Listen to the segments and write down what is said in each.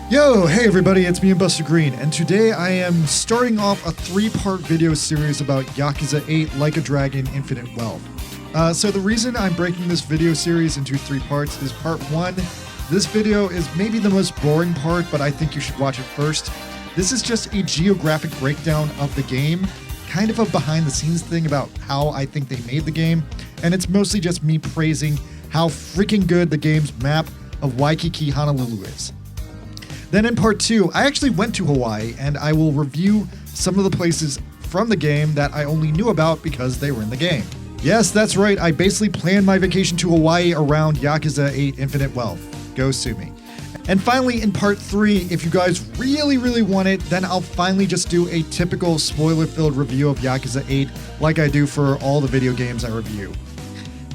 Yo, hey everybody, it's me and Buster Green, and today I am starting off a 3-part video series about Yakuza 8 Like a Dragon Infinite Wealth. So the reason I'm breaking this video series into 3 parts is part 1. This video is maybe the most boring part, but I think you should watch it first. This is just a geographic breakdown of the game, kind of a behind the scenes thing about how I think they made the game, and it's mostly just me praising how freaking good the game's map of Waikiki, Honolulu is. Then in part 2, I actually went to Hawaii, and I will review some of the places from the game that I only knew about because they were in the game. Yes, that's right, I basically planned my vacation to Hawaii around Yakuza 8 Infinite Wealth. Go sue me. And finally, in part 3, if you guys really want it, then I'll finally just do a typical spoiler-filled review of Yakuza 8 like I do for all the video games I review.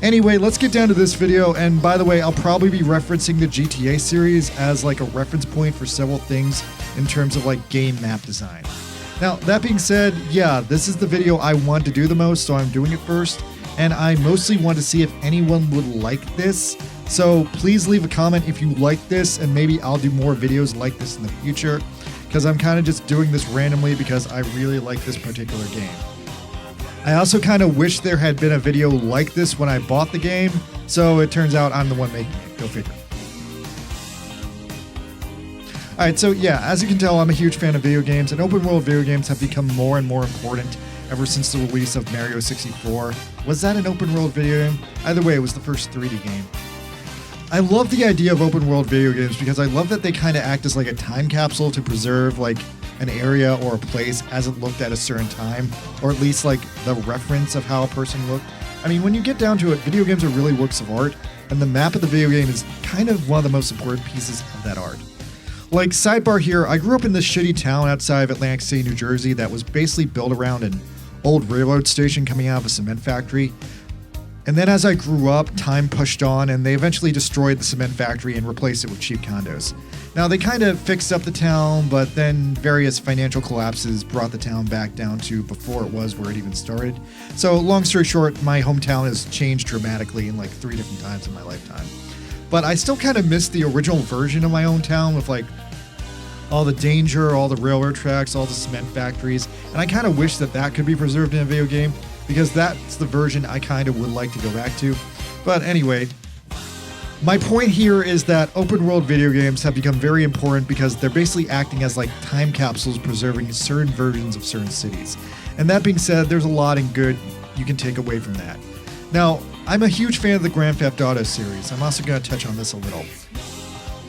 Anyway, let's get down to this video, and by the way, I'll probably be referencing the GTA series as like a reference point for several things in terms of like game map design. Now, that being said, yeah, this is the video I want to do the most, so I'm doing it first, and I mostly want to see if anyone would like this, so please leave a comment if you like this, and maybe I'll do more videos like this in the future, because I'm kind of just doing this randomly because I really like this particular game. I also kind of wish there had been a video like this when I bought the game, so it turns out I'm the one making it. Go figure. Alright, so yeah, as you can tell, I'm a huge fan of video games, and open world video games have become more and more important ever since the release of Mario 64. Was that an open world video game? Either way, it was the first 3D game. I love the idea of open world video games because I love that they kind of act as like a time capsule to preserve like an area or a place as it looked at a certain time, or at least like the reference of how a person looked. I mean, when you get down to it, video games are really works of art, and the map of the video game is kind of one of the most important pieces of that art. Like, sidebar here, I grew up in this shitty town outside of Atlantic City, New Jersey that was basically built around an old railroad station coming out of a cement factory. And then as I grew up, time pushed on, and they eventually destroyed the cement factory and replaced it with cheap condos. Now, they kind of fixed up the town, but then various financial collapses brought the town back down to before it was where it even started. So, long story short, my hometown has changed dramatically in like 3 different times in my lifetime. But I still kind of miss the original version of my own town with like all the danger, all the railroad tracks, all the cement factories, and I kind of wish that that could be preserved in a video game, because that's the version I kind of would like to go back to. But anyway, my point here is that open world video games have become very important because they're basically acting as like time capsules preserving certain versions of certain cities. And that being said, there's a lot in good you can take away from that. Now, I'm a huge fan of the Grand Theft Auto series. I'm also going to touch on this a little.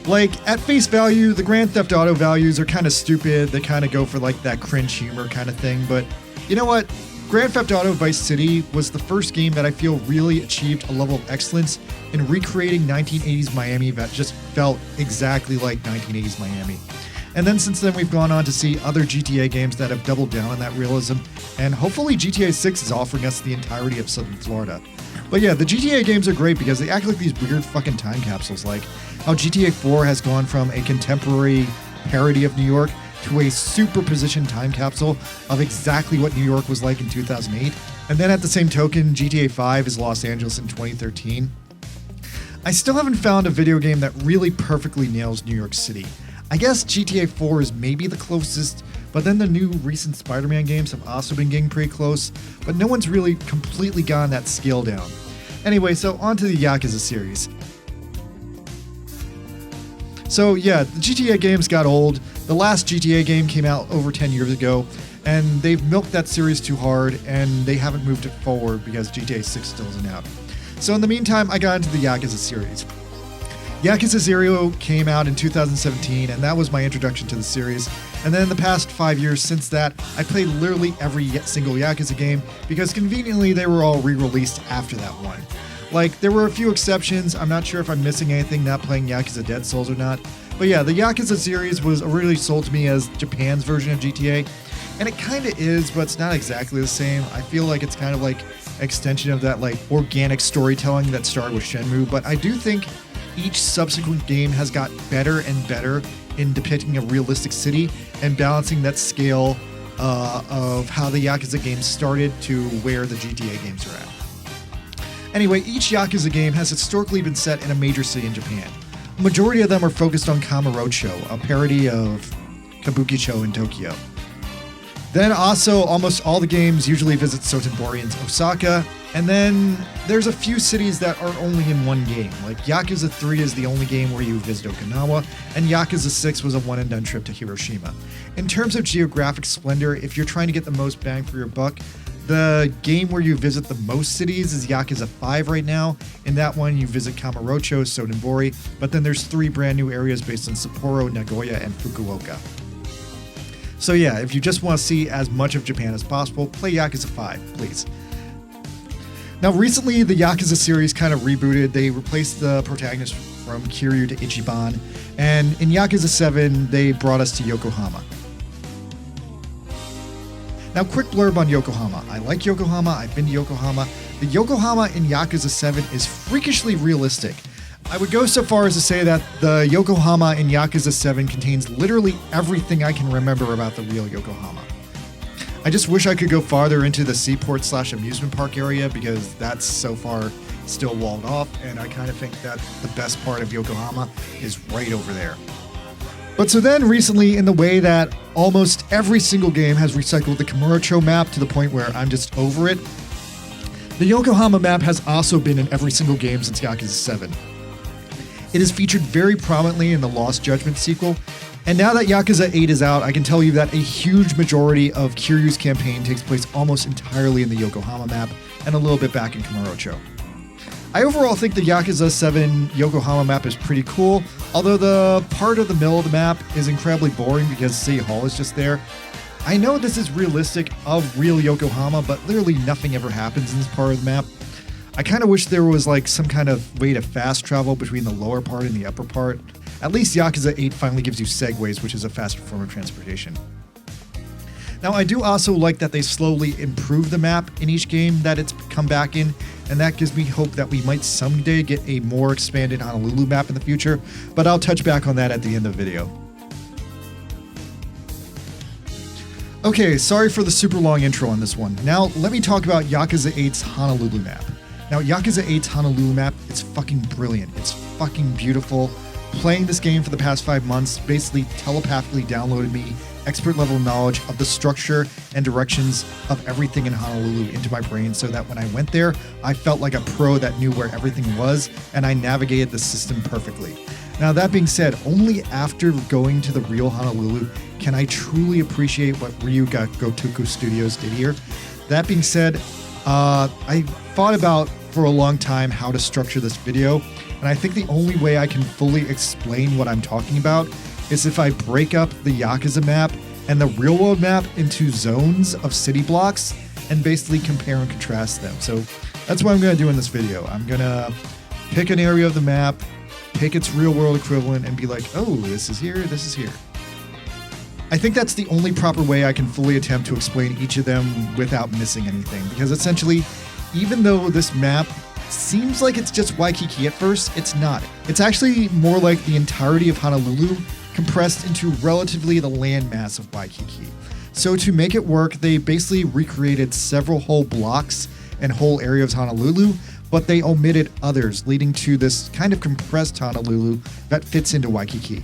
Like, at face value, the Grand Theft Auto values are kind of stupid. They kind of go for like that cringe humor kind of thing. But you know what? Grand Theft Auto Vice City was the first game that I feel really achieved a level of excellence in recreating 1980s Miami that just felt exactly like 1980s Miami. And then since then we've gone on to see other GTA games that have doubled down on that realism, and hopefully GTA 6 is offering us the entirety of Southern Florida. But yeah, the GTA games are great because they act like these weird fucking time capsules, like how GTA 4 has gone from a contemporary parody of New York to a superposition time capsule of exactly what New York was like in 2008. And then at the same token, GTA 5 is Los Angeles in 2013. I still haven't found a video game that really perfectly nails New York City. I guess GTA 4 is maybe the closest, but then the new recent Spider-Man games have also been getting pretty close, but no one's really completely gotten that scale down. Anyway, so on to the Yakuza series. So yeah, the GTA games got old. The last GTA game came out over 10 years ago, and they've milked that series too hard, and they haven't moved it forward because GTA 6 still isn't out. So in the meantime, I got into the Yakuza series. Yakuza 0 came out in 2017, and that was my introduction to the series. And then in the past 5 years since that, I played literally every single Yakuza game, because conveniently they were all re-released after that one. Like, there were a few exceptions. I'm not sure if I'm missing anything not playing Yakuza Dead Souls or not. But yeah, the Yakuza series was originally sold to me as Japan's version of GTA. And it kind of is, but it's not exactly the same. I feel like it's kind of like an extension of that like organic storytelling that started with Shenmue. But I do think each subsequent game has got better and better in depicting a realistic city and balancing that scale of how the Yakuza games started to where the GTA games are at. Anyway, each Yakuza game has historically been set in a major city in Japan. Majority of them are focused on Kamurocho, a parody of Kabukicho in Tokyo. Then also, almost all the games usually visit Sotenbori and Osaka, and then there's a few cities that are only in one game, like Yakuza 3 is the only game where you visit Okinawa, and Yakuza 6 was a one-and-done trip to Hiroshima. In terms of geographic splendor, if you're trying to get the most bang for your buck, the game where you visit the most cities is Yakuza 5 right now. In that one, you visit Kamurocho, Sotenbori, but then there's 3 brand new areas based in Sapporo, Nagoya, and Fukuoka. So yeah, if you just want to see as much of Japan as possible, play Yakuza 5, please. Now recently, the Yakuza series kind of rebooted. They replaced the protagonist from Kiryu to Ichiban, and in Yakuza 7, they brought us to Yokohama. Now, quick blurb on Yokohama. I like Yokohama, I've been to Yokohama. The Yokohama in Yakuza 7 is freakishly realistic. I would go so far as to say that the Yokohama in Yakuza 7 contains literally everything I can remember about the real Yokohama. I just wish I could go farther into the seaport/amusement park area because that's so far still walled off, and I kind of think that the best part of Yokohama is right over there. But so then recently, in the way that almost every single game has recycled the Kamurocho map to the point where I'm just over it, the Yokohama map has also been in every single game since Yakuza 7. It is featured very prominently in the Lost Judgment sequel, and now that Yakuza 8 is out, I can tell you that a huge majority of Kiryu's campaign takes place almost entirely in the Yokohama map, and a little bit back in Kamurocho. I overall think the Yakuza 7 Yokohama map is pretty cool, although the part of the middle of the map is incredibly boring because City Hall is just there. I know this is realistic of real Yokohama, but literally nothing ever happens in this part of the map. I kind of wish there was like some kind of way to fast travel between the lower part and the upper part. At least Yakuza 8 finally gives you segways, which is a faster form of transportation. Now, I do also like that they slowly improve the map in each game that it's come back in, and that gives me hope that we might someday get a more expanded Honolulu map in the future, but I'll touch back on that at the end of the video. Okay, sorry for the super long intro on this one. Now, let me talk about Yakuza 8's Honolulu map. Now, Yakuza 8's Honolulu map is fucking brilliant. It's fucking beautiful. Playing this game for the past 5 months basically telepathically downloaded me expert level knowledge of the structure and directions of everything in Honolulu into my brain so that when I went there, I felt like a pro that knew where everything was and I navigated the system perfectly. Now, that being said, only after going to the real Honolulu can I truly appreciate what Ryuga Gotoku Studios did here. That being said, I thought about for a long time how to structure this video, and I think the only way I can fully explain what I'm talking about is if I break up the Yakuza map and the real world map into zones of city blocks and basically compare and contrast them. So that's what I'm going to do in this video. I'm going to pick an area of the map, pick its real world equivalent, and be like, oh, this is here, this is here. I think that's the only proper way I can fully attempt to explain each of them without missing anything, because essentially, even though this map seems like it's just Waikiki at first, it's not. It's actually more like the entirety of Honolulu compressed into relatively the landmass of Waikiki. So to make it work, they basically recreated several whole blocks and whole areas of Honolulu, but they omitted others, leading to this kind of compressed Honolulu that fits into Waikiki.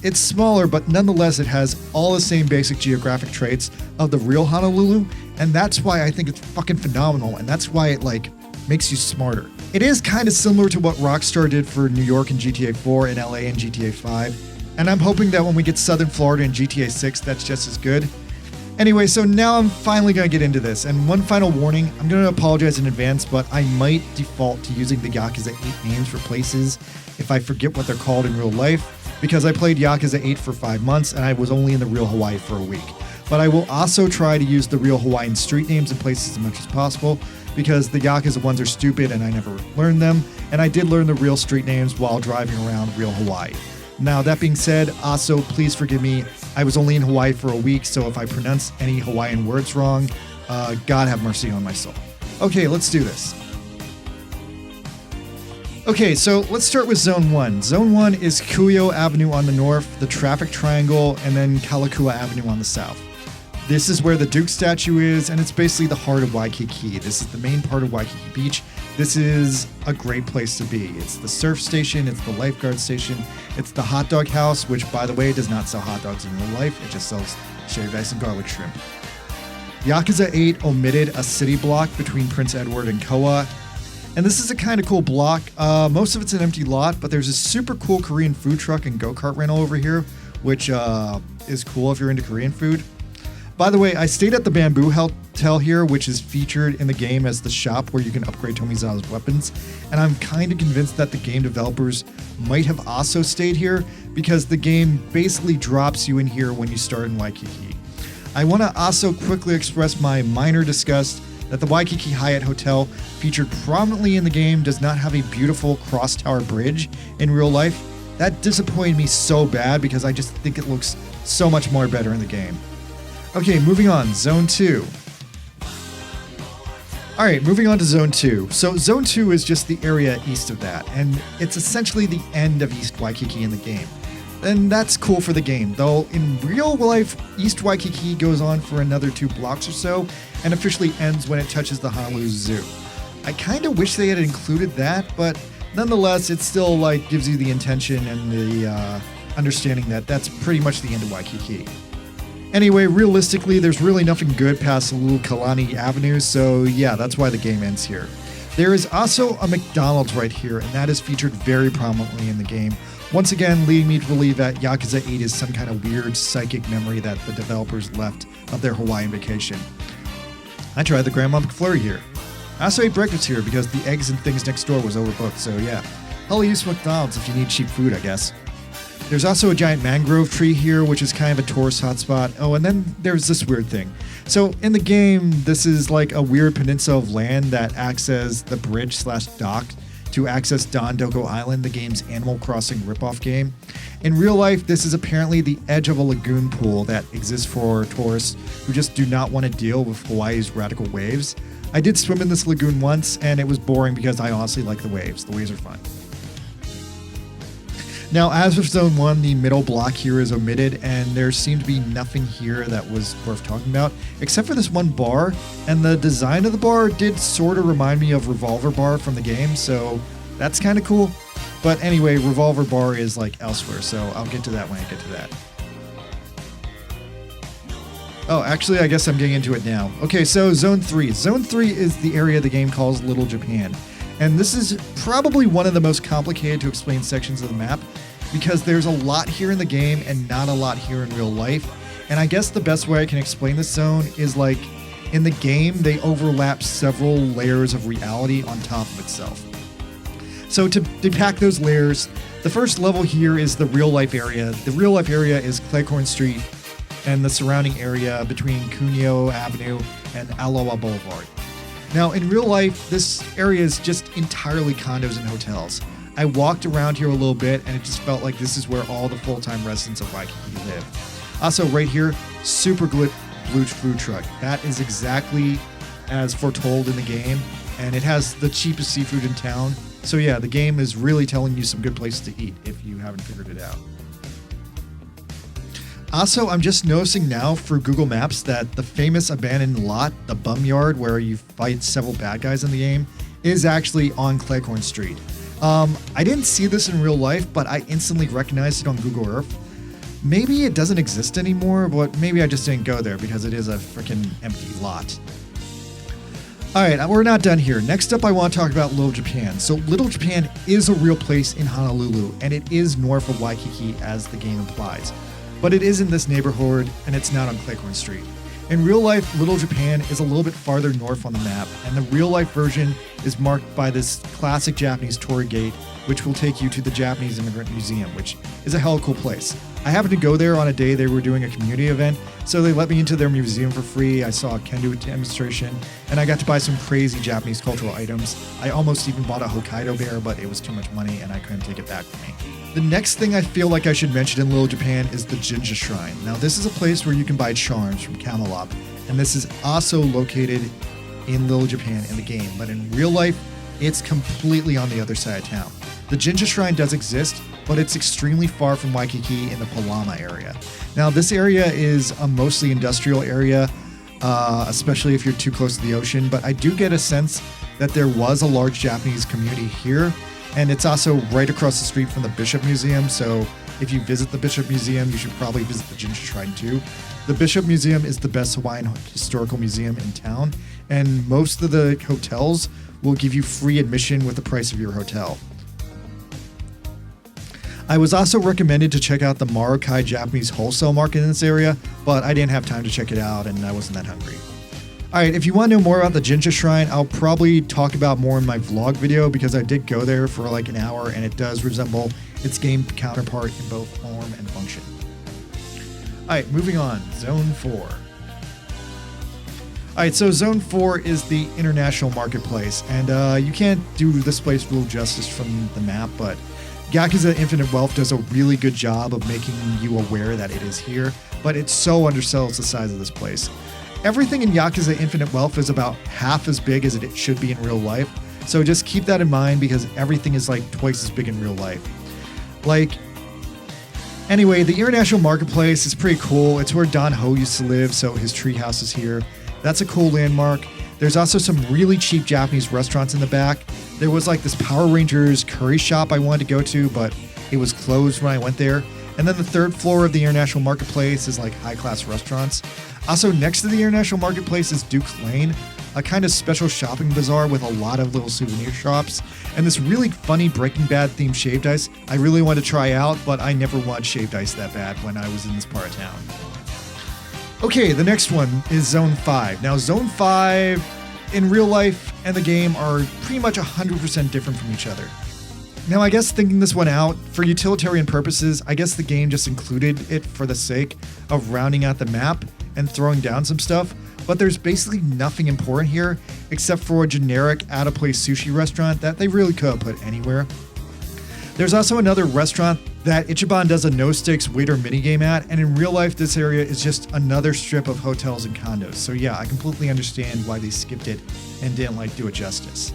It's smaller, but nonetheless it has all the same basic geographic traits of the real Honolulu, and that's why I think it's fucking phenomenal, and that's why it makes you smarter. It is kind of similar to what Rockstar did for New York in GTA 4 and LA in GTA 5, and I'm hoping that when we get Southern Florida in GTA 6, that's just as good. Anyway, so now I'm finally going to get into this, and one final warning, I'm going to apologize in advance, but I might default to using the Yakuza 8 names for places if I forget what they're called in real life, because I played Yakuza 8 for 5 months and I was only in the real Hawaii for a week. But I will also try to use the real Hawaiian street names and places as much as possible, because the Yakuza ones are stupid and I never learned them, and I did learn the real street names while driving around real Hawaii. Now, that being said, also, please forgive me, I was only in Hawaii for a week, so if I pronounce any Hawaiian words wrong, God have mercy on my soul. Okay, let's do this. Okay, so let's start with Zone 1. Zone 1 is Kuyo Avenue on the north, the Traffic Triangle, and then Kalakua Avenue on the south. This is where the Duke statue is, and it's basically the heart of Waikiki. This is the main part of Waikiki Beach. this is a great place to be. It's the surf station, it's the lifeguard station, it's the hot dog house, which, by the way, does not sell hot dogs in real life. It just sells shaved ice and garlic shrimp. Yakuza 8 omitted a city block between Prince Edward and Koa. And this is a kind of cool block. Most of it's an empty lot, but there's a super cool Korean food truck and go-kart rental over here, which is cool if you're into Korean food. By the way, I stayed at the Bamboo Hotel here, which is featured in the game as the shop where you can upgrade Tomizawa's weapons. And I'm kind of convinced that the game developers might have also stayed here because the game basically drops you in here when you start in Waikiki. I want to also quickly express my minor disgust that the Waikiki Hyatt Hotel, featured prominently in the game, does not have a beautiful cross-tower bridge in real life. That disappointed me so bad because I just think it looks so much more better in the game. Okay, moving on, Zone 2. Alright, moving on to Zone 2. So Zone 2 is just the area east of that, and it's essentially the end of East Waikiki in the game. And that's cool for the game, though in real life, East Waikiki goes on for another 2 blocks or so, and officially ends when it touches the Honolulu Zoo. I kinda wish they had included that, but nonetheless, it still gives you the intention and the understanding that that's pretty much the end of Waikiki. Anyway, realistically, there's really nothing good past Kalani Avenue, so yeah, that's why the game ends here. There is also a McDonald's right here, and that is featured very prominently in the game, once again leading me to believe that Yakuza 8 is some kind of weird psychic memory that the developers left of their Hawaiian vacation. I tried the Grandma McFlurry here. I also ate breakfast here because the eggs and things next door was overbooked, so yeah. Hell use McDonald's if you need cheap food, I guess. There's also a giant mangrove tree here, which is kind of a tourist hotspot. Oh, and then there's this weird thing. So in the game, this is like a weird peninsula of land that acts as the bridge/dock to access Don Doko Island, the game's Animal Crossing ripoff game. In real life, this is apparently the edge of a lagoon pool that exists for tourists who just do not want to deal with Hawaii's radical waves. I did swim in this lagoon once, and it was boring because I honestly like the waves. The waves are fun. Now, as with Zone 1, the middle block here is omitted, and there seemed to be nothing here that was worth talking about, except for this one bar, and the design of the bar did sort of remind me of Revolver Bar from the game, so that's kind of cool. But anyway, Revolver Bar is elsewhere, so I'll get to that when I get to that. Oh, actually, I guess I'm getting into it now. Okay, so Zone 3. Zone 3 is the area the game calls Little Japan. And this is probably one of the most complicated to explain sections of the map because there's a lot here in the game and not a lot here in real life. And I guess the best way I can explain this zone is in the game, they overlap several layers of reality on top of itself. So to depack those layers, the first level here is the real life area. The real life area is Cleghorn Street and the surrounding area between Cuneo Avenue and Aloha Boulevard. Now, in real life, this area is just entirely condos and hotels. I walked around here a little bit, and it just felt like this is where all the full-time residents of Waikiki live. Also, right here, super blue food truck. That is exactly as foretold in the game, and it has the cheapest seafood in town. So yeah, the game is really telling you some good places to eat if you haven't figured it out. Also, I'm just noticing now through Google Maps that the famous abandoned lot, the Bum Yard, where you fight several bad guys in the game, is actually on Cleghorn Street. I didn't see this in real life, but I instantly recognized it on Google Earth. Maybe it doesn't exist anymore, but maybe I just didn't go there because it is a freaking empty lot. Alright, we're not done here. Next up, I want to talk about Little Japan. So Little Japan is a real place in Honolulu, and it is north of Waikiki as the game implies. But it is in this neighborhood, and it's not on Cleghorn Street. In real life, Little Japan is a little bit farther north on the map, and the real life version is marked by this classic Japanese torii gate, which will take you to the Japanese Immigrant Museum, which is a hella cool place. I happened to go there on a day they were doing a community event, so they let me into their museum for free. I saw a kendo demonstration, and I got to buy some crazy Japanese cultural items. I almost even bought a Hokkaido bear, but it was too much money, and I couldn't take it back with me. The next thing I feel like I should mention in Little Japan is the Jinja Shrine. Now, this is a place where you can buy charms from Camelot, and this is also located in Little Japan in the game, but in real life, it's completely on the other side of town. The Jinja Shrine does exist, but it's extremely far from Waikiki in the Palama area. Now, this area is a mostly industrial area, especially if you're too close to the ocean, but I do get a sense that there was a large Japanese community here, and it's also right across the street from the Bishop Museum, so if you visit the Bishop Museum, you should probably visit the Ginger Shrine too. The Bishop Museum is the best Hawaiian historical museum in town, and most of the hotels will give you free admission with the price of your hotel. I was also recommended to check out the Marukai Japanese wholesale market in this area, but I didn't have time to check it out and I wasn't that hungry. Alright, if you want to know more about the Jinja Shrine, I'll probably talk about more in my vlog video because I did go there for like an hour and it does resemble its game counterpart in both form and function. Alright, moving on. Zone 4. Alright, so Zone 4 is the international marketplace, and you can't do this place real justice from the map, but Yakuza Infinite Wealth does a really good job of making you aware that it is here, but it so undersells the size of this place. Everything in Yakuza Infinite Wealth is about half as big as it should be in real life, so just keep that in mind because everything is like twice as big in real life. Anyway, the international marketplace is pretty cool. It's where Don Ho used to live, so his treehouse is here. That's a cool landmark. There's also some really cheap Japanese restaurants in the back. There was like this Power Rangers curry shop I wanted to go to, but it was closed when I went there. And then the third floor of the international marketplace is like high-class restaurants. Also, next to the international marketplace is Duke's Lane, a kind of special shopping bazaar with a lot of little souvenir shops, and this really funny Breaking Bad themed shaved ice I really wanted to try out, but I never wanted shaved ice that bad when I was in this part of town. Okay, the next one is Zone 5. Now, Zone 5 in real life and the game are pretty much 100% different from each other. Now, I guess thinking this one out, for utilitarian purposes, I guess the game just included it for the sake of rounding out the map and throwing down some stuff, but there's basically nothing important here except for a generic out-of-place sushi restaurant that they really could have put anywhere. There's also another restaurant that Ichiban does a no-stakes waiter minigame at, and in real life this area is just another strip of hotels and condos, so yeah, I completely understand why they skipped it and didn't do it justice.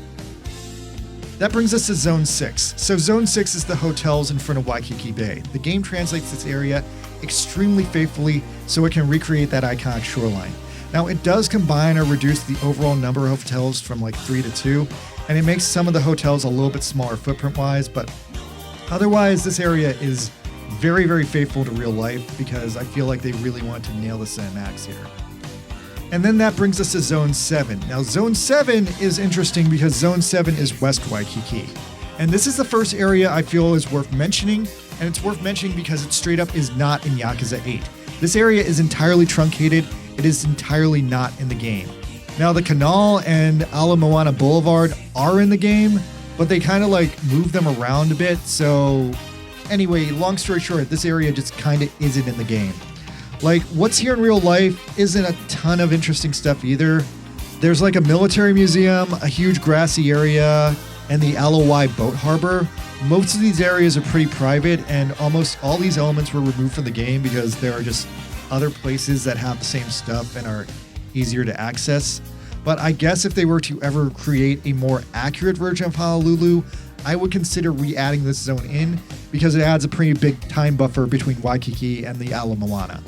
That brings us to Zone 6. So Zone 6 is the hotels in front of Waikiki Bay. The game translates this area extremely faithfully so it can recreate that iconic shoreline. Now, it does combine or reduce the overall number of hotels from 3 to 2, and it makes some of the hotels a little bit smaller footprint-wise, but otherwise, this area is very, very faithful to real life because I feel like they really want to nail the cinematics here. And then that brings us to Zone 7. Now, Zone 7 is interesting because Zone 7 is West Waikiki. And this is the first area I feel is worth mentioning, and it's worth mentioning because it straight up is not in Yakuza 8. This area is entirely truncated. It is entirely not in the game. Now, the canal and Ala Moana Boulevard are in the game, but they kind of move them around a bit. So anyway, long story short, this area just kind of isn't in the game. What's here in real life isn't a ton of interesting stuff either. There's a military museum, a huge grassy area, and the Alawai boat harbor. Most of these areas are pretty private, and almost all these elements were removed from the game because there are just other places that have the same stuff and are easier to access. But I guess if they were to ever create a more accurate version of Honolulu, I would consider re-adding this zone in because it adds a pretty big time buffer between Waikiki and the Ala Moana.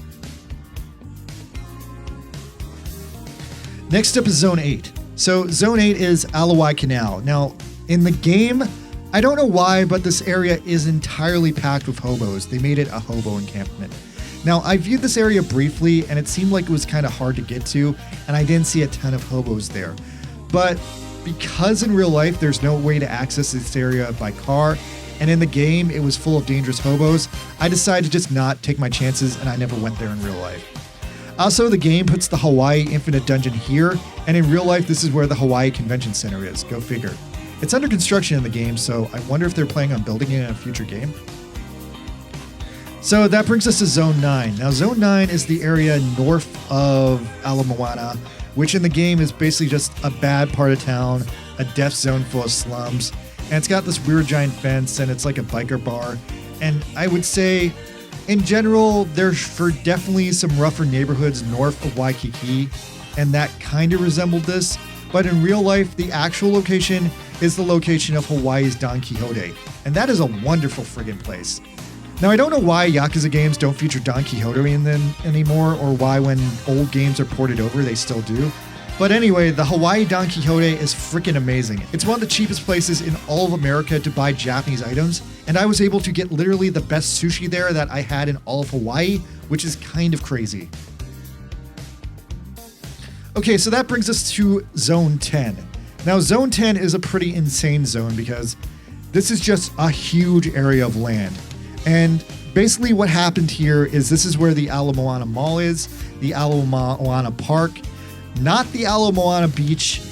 Next up is Zone 8. So Zone 8 is Wai Canal. Now, in the game, I don't know why, but this area is entirely packed with hobos. They made it a hobo encampment. Now, I viewed this area briefly, and it seemed like it was kind of hard to get to, and I didn't see a ton of hobos there. But because in real life, there's no way to access this area by car, and in the game, it was full of dangerous hobos, I decided to just not take my chances, and I never went there in real life. Also, the game puts the Hawaii Infinite Dungeon here, and in real life, this is where the Hawaii Convention Center is. Go figure. It's under construction in the game, so I wonder if they're planning on building it in a future game. So that brings us to Zone 9. Now, Zone 9 is the area north of Ala Moana, which in the game is basically just a bad part of town, a death zone full of slums, and it's got this weird giant fence, and it's like a biker bar. And I would say, in general, there's for definitely some rougher neighborhoods north of Waikiki, and that kind of resembled this. But in real life, the actual location is the location of Hawaii's Don Quixote, and that is a wonderful friggin' place. Now, I don't know why Yakuza games don't feature Don Quixote in them anymore, or why when old games are ported over, they still do. But anyway, the Hawaii Don Quixote is freaking amazing. It's one of the cheapest places in all of America to buy Japanese items, and I was able to get literally the best sushi there that I had in all of Hawaii, which is kind of crazy. Okay, so that brings us to Zone 10. Now, Zone 10 is a pretty insane zone because this is just a huge area of land. And basically what happened here is this is where the Ala Moana Mall is, the Ala Moana Park, not the Ala Moana Beach.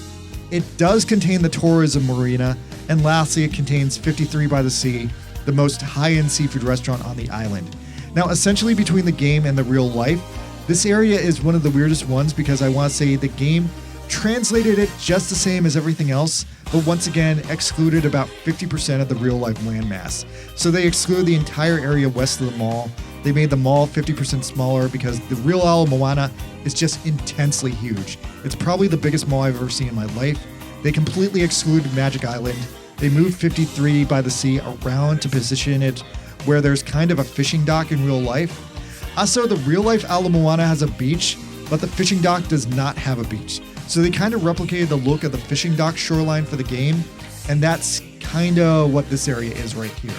It does contain the tourism marina, and lastly, it contains 53 by the Sea, the most high-end seafood restaurant on the island. Now, essentially between the game and the real life, this area is one of the weirdest ones because I want to say the game translated it just the same as everything else, but once again excluded about 50% of the real-life landmass. So they exclude the entire area west of the mall. They made the mall 50% smaller because the real Ala Moana is just intensely huge. It's probably the biggest mall I've ever seen in my life. They completely excluded Magic Island. They moved 53 by the Sea around to position it where there's kind of a fishing dock in real life. Also, the real life Ala Moana has a beach, but the fishing dock does not have a beach. So they kind of replicated the look of the fishing dock shoreline for the game, and that's kind of what this area is right here.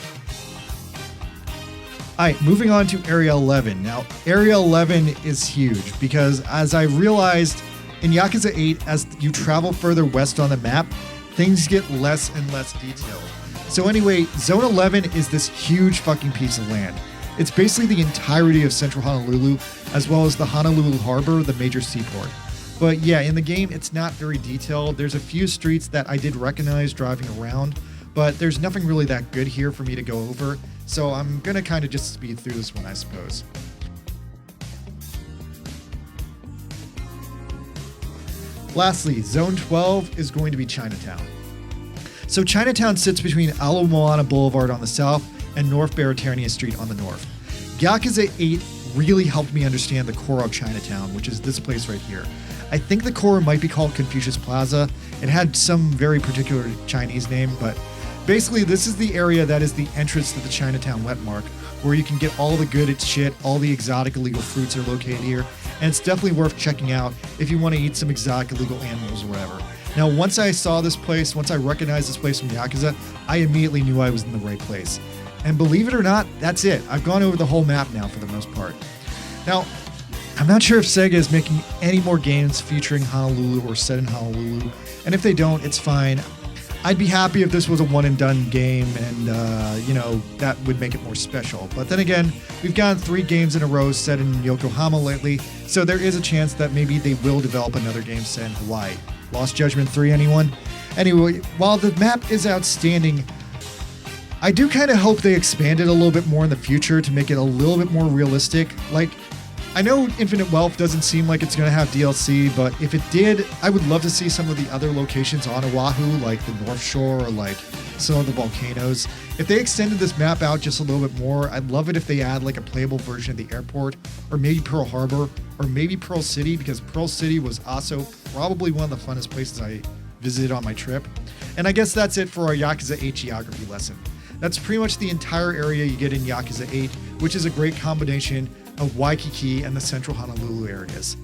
Alright, moving on to Area 11. Now, Area 11 is huge because as I realized in Yakuza 8, as you travel further west on the map, things get less and less detailed. So anyway, Zone 11 is this huge fucking piece of land. It's basically the entirety of central Honolulu, as well as the Honolulu Harbor, the major seaport. But yeah, in the game, it's not very detailed. There's a few streets that I did recognize driving around, but there's nothing really that good here for me to go over, so I'm gonna kind of just speed through this one, I suppose. Lastly, Zone 12 is going to be Chinatown. So Chinatown sits between Ala Moana Boulevard on the south and North Beretania Street on the north. Yakuza 8 really helped me understand the core of Chinatown, which is this place right here. I think the core might be called Confucius Plaza. It had some very particular Chinese name, but basically this is the area that is the entrance to the Chinatown wet mark, where you can get all the good shit, all the exotic illegal fruits are located here, and it's definitely worth checking out if you want to eat some exotic illegal animals or whatever. Now, once I saw this place, once I recognized this place from Yakuza, I immediately knew I was in the right place. And believe it or not, that's it. I've gone over the whole map now for the most part. Now, I'm not sure if Sega is making any more games featuring Honolulu or set in Honolulu, and if they don't, it's fine. I'd be happy if this was a one-and-done game, and, that would make it more special. But then again, we've gotten 3 games in a row set in Yokohama lately, so there is a chance that maybe they will develop another game set in Hawaii. Lost Judgment 3, anyone? Anyway, while the map is outstanding, I do kind of hope they expand it a little bit more in the future to make it a little bit more realistic. Like, I know Infinite Wealth doesn't seem like it's going to have DLC, but if it did, I would love to see some of the other locations on Oahu, like the North Shore or like some of the volcanoes. If they extended this map out just a little bit more, I'd love it if they add like a playable version of the airport, or maybe Pearl Harbor, or maybe Pearl City, because Pearl City was also probably one of the funnest places I visited on my trip. And I guess that's it for our Yakuza 8 geography lesson. That's pretty much the entire area you get in Yakuza 8, which is a great combination of Waikiki and the central Honolulu areas.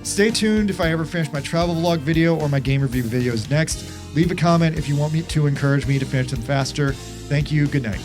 Stay tuned if I ever finish my travel vlog video or my game review videos next. Leave a comment if you want me to encourage me to finish them faster. Thank you. Good night.